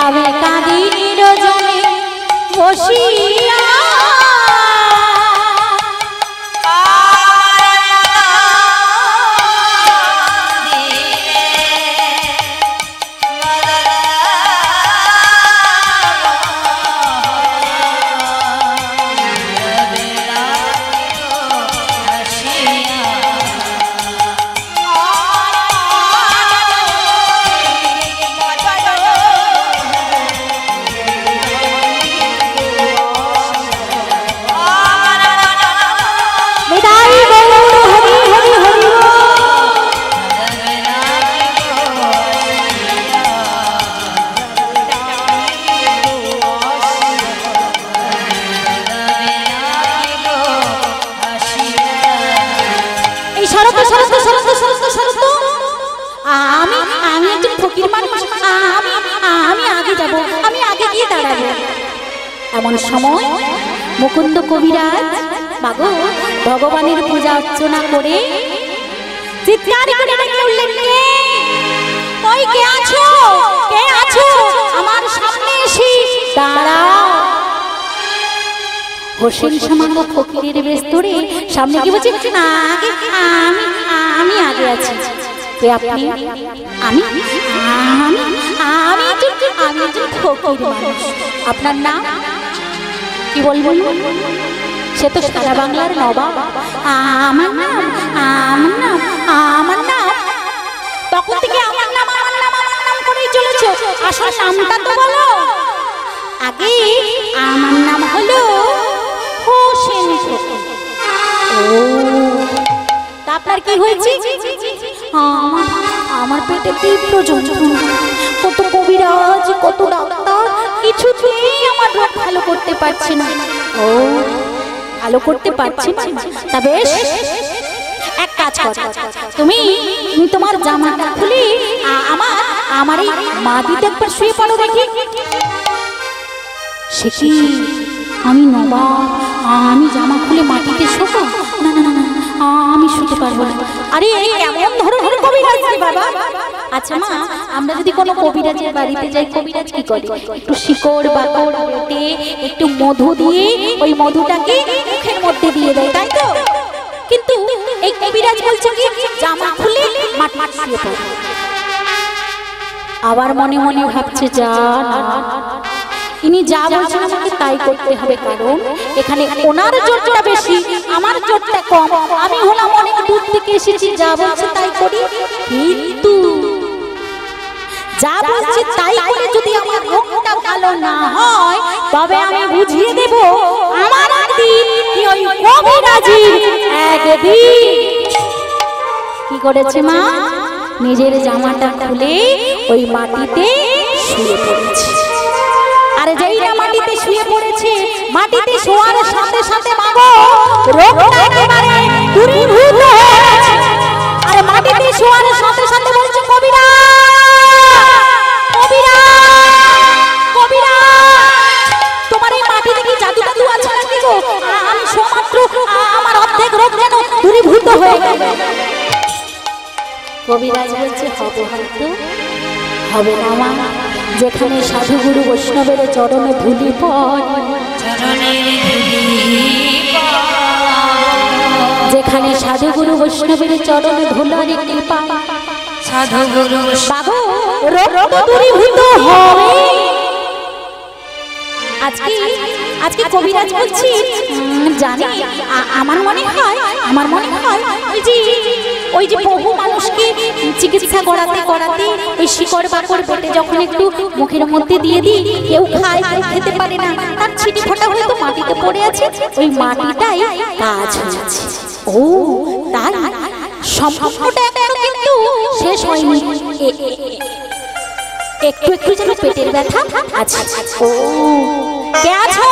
আমি কাঁদি নিরজনে বসিয়া, আমি একজন ফকির মানুষ, আমি আগে যাব, আমি আগে গিয়ে দাঁড়াবো। এমন সময় মুকুন্দ কবিরাজ বাগো ভগবানের পূজা অর্চনা করে চিৎকার করে ডেকে উঠলেন, ওই কে আছো, কে আছো, আমার সামনে এসে দাঁড়াও। হোসেন সামান্য ফকিরের বেশ ধরে সামনে কি বলছে, আমি আগে আছি। কে আপনি? আমি ফকির মানুষ। আপনার নাম কি বলবো? সে তো সারা বাংলার নবাব। আমার নাম তখন থেকে আমার নাম করেই চলেছ। আসল নামটা তো বলো। আগে আমার নাম হলো হোসেন। ও তা আপনার কি হয়েছে? আমার পেটে তীব্র যন্ত্রণা, কত কবিরাজ কত ডাক্তার কিছুতেই আমার রোগ ভালো করতে পারছে না। ও ভালো করতে পারছে না, তা বেশ এক কাজ করো, তুমি তোমার জামাটা খুলে আমার এই মাটিতে একবার শুয়ে পড়ো দেখি। সে কি, আমি নবাব, আমি জামা খুলে মাটিতে শোবো? না না না না, আমি শুতে পারবো না। আরে কেমন ধরনের কবিরাজ রে বাবা? আচ্ছা মা, আমরা যদি কোনো কবিরাজের বাড়িতে যাই, কবিরাজ কি করে? একটু শিকড় বাকড় বেটে একটু মধু দিয়ে ওই মধুটাকে মুখের মধ্যে দিয়ে দেয়, তাই তো? কিন্তু এই কবিরাজ বলছে কি, জামা খুলে মাটি শুয়ে পড়ো। আবার মনে মনে ভাবছে, যা না, ইনি যা বলছেন আমাকে তাই করতে হবে, কারণ এখানে ওনার জোরটা বেশি, আমার জোরটা কম। আমি হলাম অনেক দূর থেকে এসেছি, যা বলছে তাই করি। কিন্তু যা বলছে তাই করে যদি আমার রোগটা ভালো না হয়, তবে আমি বুঝিয়ে দেব আমার একদিন কি ওই কবিরাজির একদিন। কি করেছে মা? নিজের জামাটা খুলে ওই মাটিতে শুয়ে পড়েছে। আরে যেই না মাটিতে শুয়ে পড়েছে, মাটিতে শোয়ার সাথে সাথে মাগো রোগটা একেবারে দূরীভূত হয়ে গেছে। আরে মাটিতে শোয়ার সাথে সাথে বলছে, কবিরাজ, কবিরাজ, কবিরাজ, তোমার এই মাটিতে কি জাদু টাদু আছে নাকি গো? আমি শোমাত্র আমার অর্ধেক রোগ যেন দূরীভূত হয়ে গেল। কবিরাজ বলছে, হবে হয়তো, হবে না মা। যেখানে সাধু গুরু বৈষ্ণবের চরণে ধুলি পড়ে, যেখানে সাধু গুরু বৈষ্ণবের চরণে ধুলারি কৃপা, সাধু গুরু বাবু রোগ দূরীভূত হবে। আজকে কবিরাজ বলছি, জানি আমার মনে হয় ওই যে বহু মানুষকে চিকিৎসা করাতে করাতে ওই শিকড় বাকড় বেটে যখন একটু মুখের মধ্যে দিয়ে দিই, কেউ খায় কেউ খেতে পারে না, তার ছিটি ফোঁটা হয়তো মাটিতে পড়ে আছে, ওই মাটিটাই কাজ হচ্ছে। ও তাই সম্পূর্ণটা কিন্তু শেষ হয়নি, একটু একটু যেন পেটের ব্যথা আছে। ও কে আছো?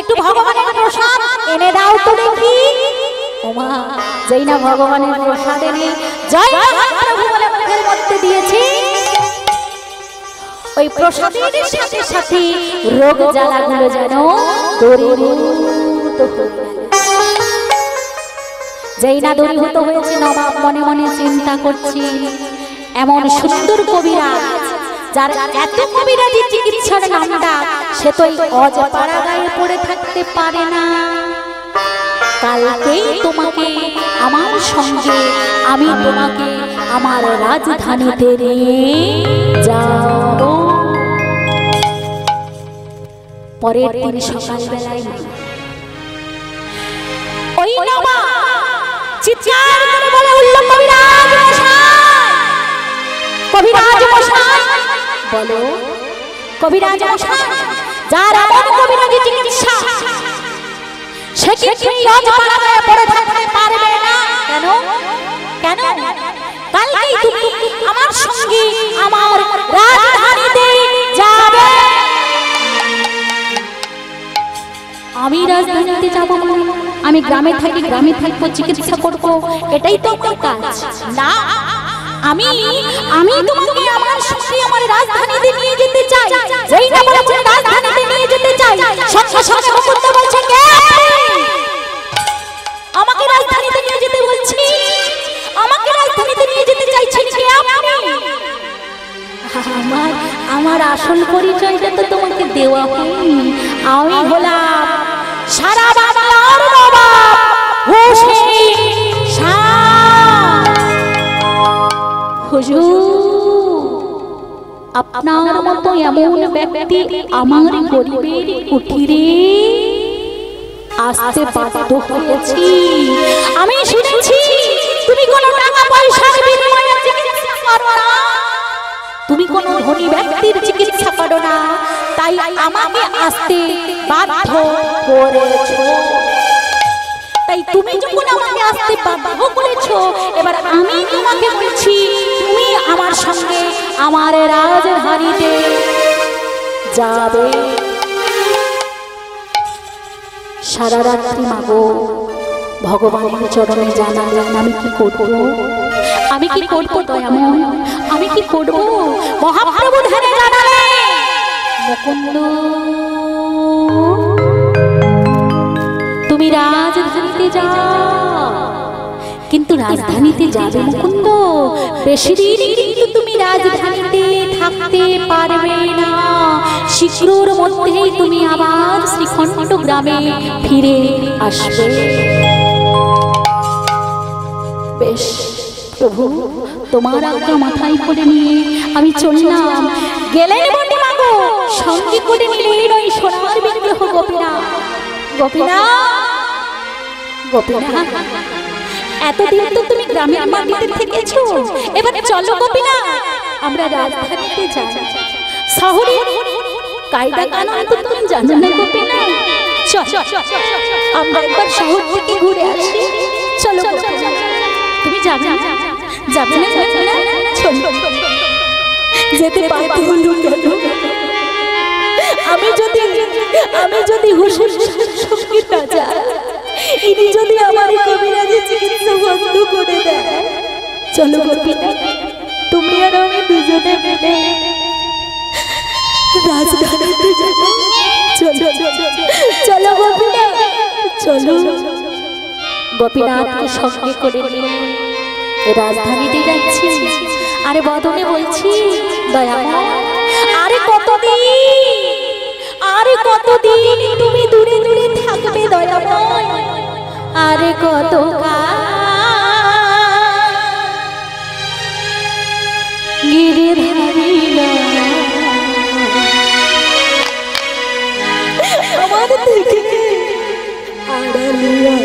একটু ভগবানের প্রসাদ এনে দাও তো দেখি। ওমা, যেই না ভগবানের প্রসাদ এনে জয় প্রভু বলে মুখের মধ্যে দিয়েছি, ওই প্রসাদের সাথে সাথে রোগ জ্বালাগুলো যেন দূরীভূত হয়ে গেল। যেই না দূরীভূত হয়েছে, নবাব মনে মনে চিন্তা করছি, এমন সুন্দর কবিরাজ, যার এত কবিরাজি চিকিৎসার নামটা, সে তো অজপাড়া গায়ে পড়ে থাকতে পারে না। কালকেই তোমাকে আমার সঙ্গে, আমি তোমাকে আমার রাজধানীতে নিয়ে যাব। পরের দিন সকালবেলায় ওই নবাব চিৎকার করে বলে উঠল, কবিরাজ মশাই, কবিরাজ মশাই, বলো কবিরাজ মশাই, যার এমন কবিরাজি চিকিৎসা, সে কি অজপাড়া গায়ে পড়ে থাকতে পারবে না? কেন কেন? কালকেই তুমি আমার সঙ্গে আমার রাজধানীতে যাবে। আমি রাজধানীতে যাব মানে আমি গ্রামে থাকি, গ্রামে থাকবো, চিকিৎসা করবো, এটাই তো আমার কাজ না। আমি তোমাকে আমার সঙ্গে আমার রাজধানীতে নিয়ে যেতে চাই। যেই না বলেছে রাজধানীতে নিয়ে যেতে চাই, সঙ্গে সঙ্গে মুকুন্দ বলছে, কে আমাকে রাজধানীতে নিয়ে যেতে বলছি? আমাকে রাজধানীতে নিয়ে যেতে চাইছেন কে আপনি? আমার আসল পরিচয়টা তো তোমাকে দেওয়া হয়নি। আমি হলাম সারা বাংলার নবাব হোসেন শাহ। হুজুর, আপনার মতো এমন ব্যক্তি আমার গরিবের কুঠিরে আসতে বাধ্য হয়েছি। আমি শুনেছি তুমি কোনো টাকা পয়সার বিনিময়ে চিকিৎসা করো না, তুমি কোনো ধনী ব্যক্তির চিকিৎসা করো না, তাই আমাকে আসতে বাধ্য করেছো। তাই তুমি যখন আমাকে আসতে বাধ্য করেছো, এবার আমি তোমাকে বলছি, তুমি আমার সঙ্গে আমার রাজধানীতে যাবে। সারা রাত্রি মাগো ভগবানের চরণে জানালেন আমি কি করব, আমি কি করব দয়াময়, আমি কি করব। মহাপ্রভু ধ্যানে জানালেন মুকুন্দ তুমি রাজধানীতে যাও, কিন্তু রাজধানীতে যাবে মুকুন্দ, বেশি দিন কিন্তু তুমি রাজধানীতে থাকতে পারবে না, শীঘ্রর মধ্যেই তুমি আবার শ্রীখণ্ড গ্রামে ফিরে আসবে। বেশ প্রভু, তোমার আজ্ঞা মাথায় করে নিয়ে আমি চললাম। গেলেন বটে মাগো, সঙ্গে করে নিলেন ওই সোনার বিগ্রহ গোপীনা। গোপীনা, গোপীনা, এতদিন তো তুমি গ্রামের মাটিতে থেকেছো, এবার চলো গোপীনা আমরা রাজধানীতে যাই। শহরে কায়দা কানুন তো তুমি জানো না গোপীনা, চল আমরা একবার শহর থেকে ঘুরে আসি। চলো তুমি যাবে না, যাবে না, যাবে না, চলো। যেতে পারতে হলো কেন? আমি যদি হুশুর সঙ্গে না যাই, ইনি যদি আমার কবিরাজের চিকিৎসা বন্ধ করে দেয়। চলো গোপীনা, তুমি আর আমি দুজনে মিলে রাজধানীতে যাবো। চলো চলো গোপীনা, চলো। গোপীনাথকে সঙ্গে করে নিয়ে রাজধানীতে যাচ্ছি। আরে বদনে বলছি দয়াময়, আরে কতদিন তুমি দূরে দূরে থাকবে দয়াময়, আরে কত গিরিধারী আমার থেকে আড়ালিয়া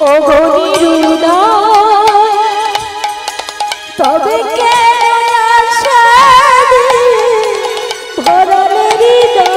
ও গরিরুদয় তবে কেন আশা ভরালে হৃদয়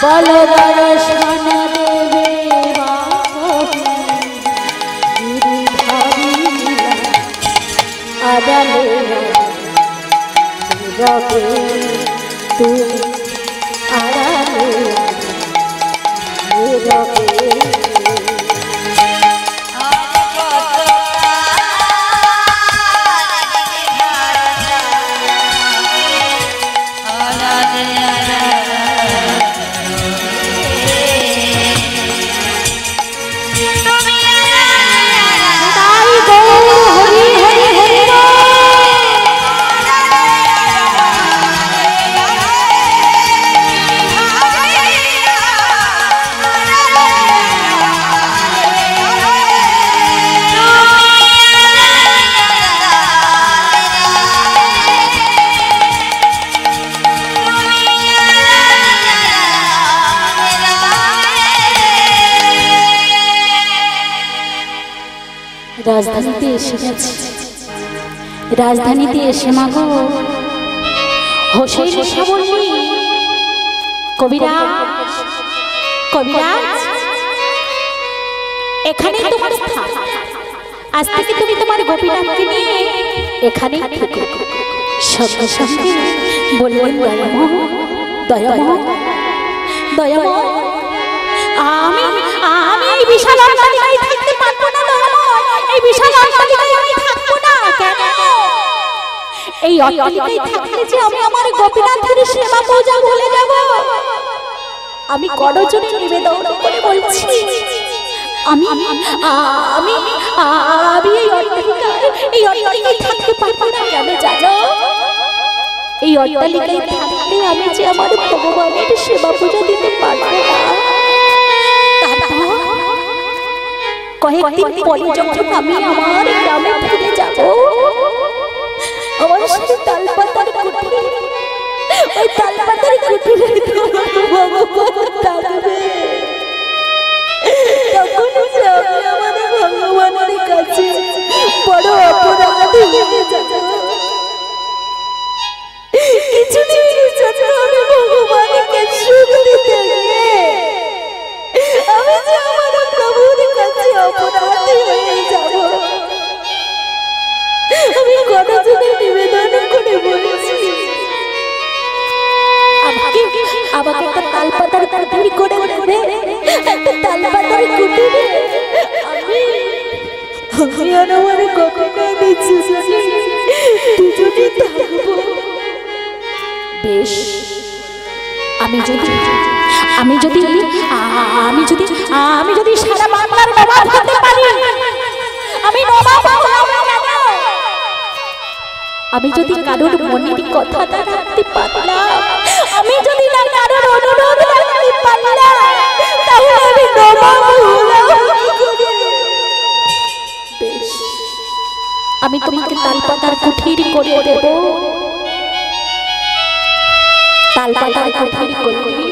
বলো দর্শন দেবে আদালে রবে তুমি আড়ালে রবে রাজধানীতে এসে গেছে রাজধানীতে এসে মাগো হোসেন সাবলী কবিরাজ কবিরাজ এখানে তোমার স্থান আজ থেকে তুমি তোমার গোপীনাথকে নিয়ে এখানে থেকো সঙ্গে সঙ্গে বললেন দয়াময় দয়াময় দয়াময় আমি আমি এই বিশাল অট্টালিকায় থাকতে পারবো না দয়াময় এই বিশাল অট্টালিকায় আমি থাকবো না কেন এই অট্টালিকায় থাকলে যে আমি আমার গোপীনাথের সেবা পূজা ভুলে যাব আমি করজোড়ে নিবেদন করে বলছি আমি আমি আমি এই অট্টালিকায় থাকতে পারবো না কেন জানো এই অট্টালিকায় থাকলে আমি যে আমার ভগবানের সেবা পূজা দিতে পারবো না কয়েকদিন পরে যখন আমি আমার গ্রামে ফিরে যাব আমার সাথে তালপাতার কুটিরে ওই তালপাতার কুটিরে ভগবান থাকবে তখন যে আমি আমার ভগবানের কাছে বড় অপরাধী হয়ে যাব কিছুদিনের জন্য আমি ভগবানকে সুখ দিতে গিয়ে আমি যে আমার প্রভুর কাছে অপরাধী হয়ে যাব আমি করজোড়ে নিবেদন করে বলেছি আমাকে একটা তালপাতার কুটির করে দেবে একটা তালপাতার কুটিরে আমি আর আমার গোপীনাথ দুজনে থাকবো বেশ আমি যদি আমি যদি আমি যদি আমি যদি সারা বাংলার নবাব হতে পারি আমি নবাব হলাম কেন আমি যদি কারোর মনের কথাটা রাখতে পারলাম আমি যদি না কারোর অনুরোধ রাখতে পারলাম তাহলে আমি নবাব হলাম বেশ আমি তোমাকে তালপাতার কুঠির করে দেব তালপাতার কুঠির করবি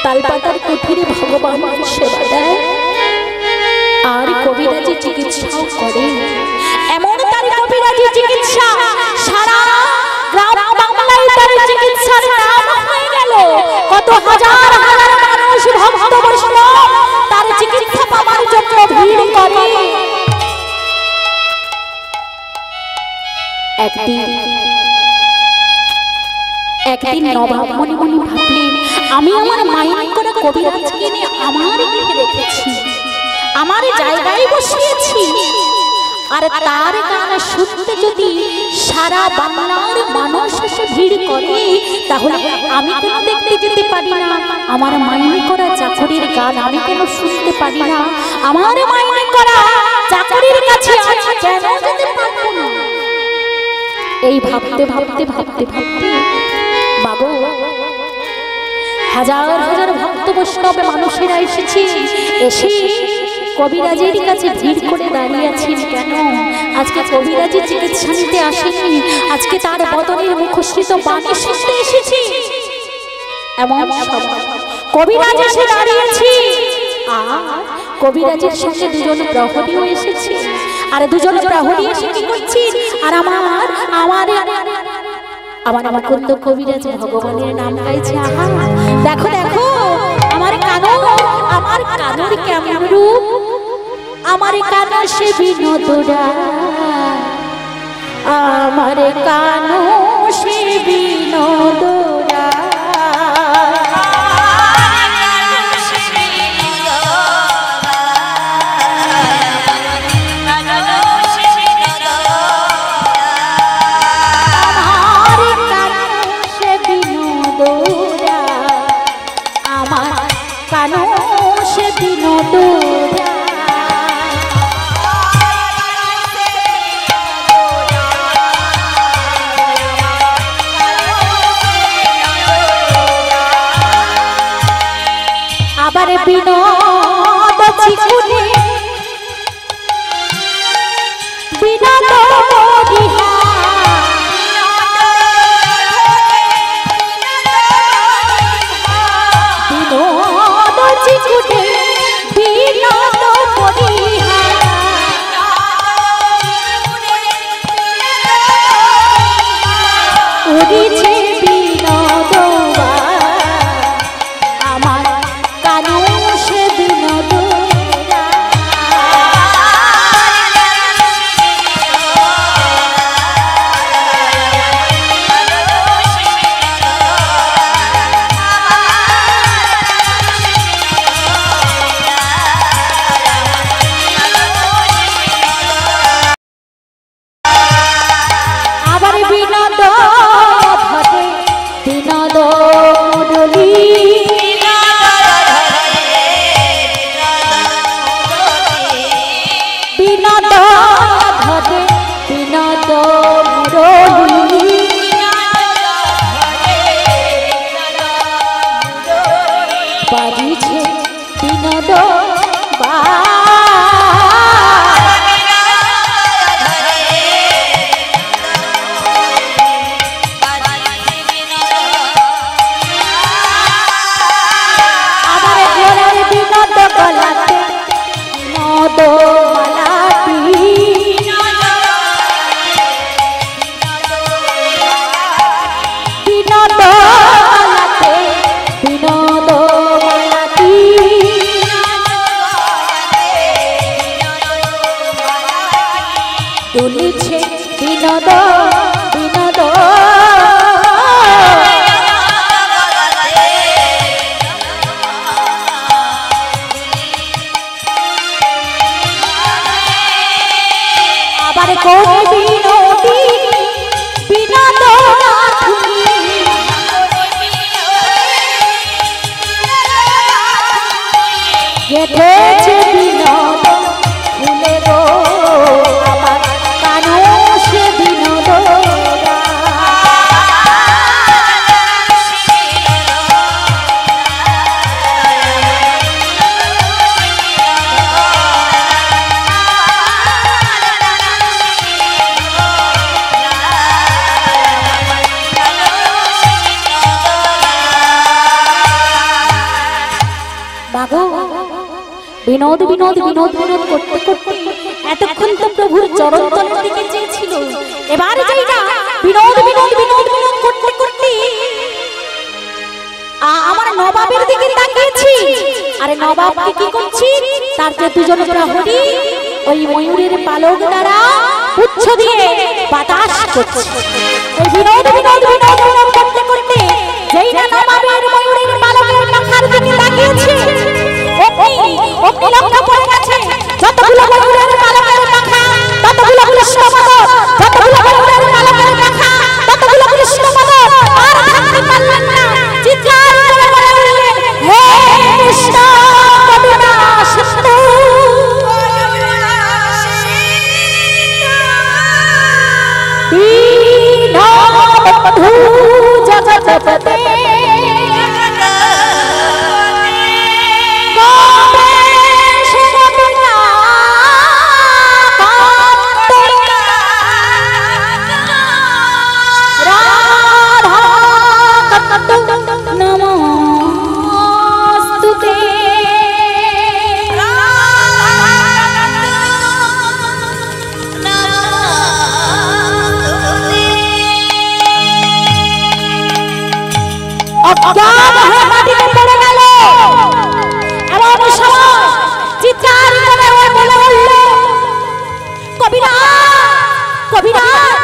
তালপাতার কুঠিরে ভগবানের সেবা দেয় আর কবিরাজি চিকিৎসাও করে এমন তার কবিরাজি চিকিৎসা সারা গ্রাম বাংলায় তার চিকিৎসার নাম হয়ে গেল কত হাজার হাজার মানুষ ভক্ত বৈষ্ণব তার চিকিৎসা পাওয়ার জন্য ভিড় করে একদিন নবাব মনে মনে ভাবলেন আমি আমার মাইনে করা কবিরাজকে নিয়ে আমার গৃহে রেখেছি আমার জায়গায় বসিয়েছি আর তার গান শুনতে যদি সারা বাংলার মানুষ এসে ভিড় করে তাহলে আমি কেন দেখতে যেতে পারি না আমার মাইনে করা চাকরির গান আমি কেন শুনতে পারি না? আমার মাইনে করা চাকরির কাছে আমি কেন যেতে পারবো না? এই ভাবতে ভাবতে ভাবতে ভাবতে বাবু হাজার হাজার ভক্ত বৈষ্ণব মানুষেরা এসেছে, এসে কবিরাজের কাছে ভিড় করে দাঁড়িয়ে আছেন। কেন আজকে কবিরাজের চিকিৎসা নিতে আসেনি, আজকে তার বদনের মুখশ্রিত বাণী শুনতে এসেছি। এমন কবিরাজ এসে দাঁড়িয়েছি, আর কবিরাজের সঙ্গে দুজন প্রহরীও এসেছে। আর দুজন প্রহরী এসে কি করছি? আর আমার আমার আমার মুকুন্দ কবিরাজ ভগবানের নাম গাইছে। আহা দেখো দেখো আমার কানোর কেমন রূপ, আমার কানো সে বিনোদরা, আমার কানো সে বিনোদরা। বিনোদ চিকুনে বিনোদ মরিহা, বিনোদ চিকুনে বিনোদ মরিহা, উড়িছে বিনোদ আমার কানো সে বিনোদরা। আবার বিনোদ ধরে বিনোদ মুরলী, বিনোদ ধরে বিনোদ মুরলী, বাজিছে বিনোদ বা আবার ঘরের বিনোদ গলাতে বিনোদ মালাটি, বিনোদ গলাতে বিনোদ মালাটি, দুলিছে বিনোদ বিনোদ আবার কোন বিনোদী বিনোদ নাথুনি, গেথেছে বিনোদ ফুলে গো আমার কানো সে বিনোদরা। বিনোদ বিনোদ বিনোদ বিনোদ করতে করতে এতক্ষণ তো প্রভুর চরণ তলের দিকে চেয়েছিল, এবার যাইটা বিনোদ বিনোদ বিনোদ বিনোদ করতে করতে আমার নবাবের দিকে তাকিয়েছি। আরে নবাবকে কি করছি? তার যে দুজন প্রহরী ওই ময়ূরের পালক দ্বারা পুচ্ছ দিয়ে বাতাস করছে। ওই বিনোদ বিনোদ বিনোদ বিনোদ করতে করতে যেই না নবাবের ময়ূরের পালকের মাথার দিকে তাকিয়েছি, অগ্নি লক্ষ্য পড়ে গেছে। যতগুলো ময়ূরের পালকের মাথা ততগুলো কৃষ্ণপদর, যতগুলো ময়ূরের পালকের মাথা ততগুলো কৃষ্ণপদর। আর থাকতে পারলেন না, চিৎকার করে বলে উঠলেন, হে অজ্ঞান হয়ে মাটিতে পড়ে গেল। এমন সময় চিৎকার করে ও বলে উঠল, কবিরাজ, কবিরাজ,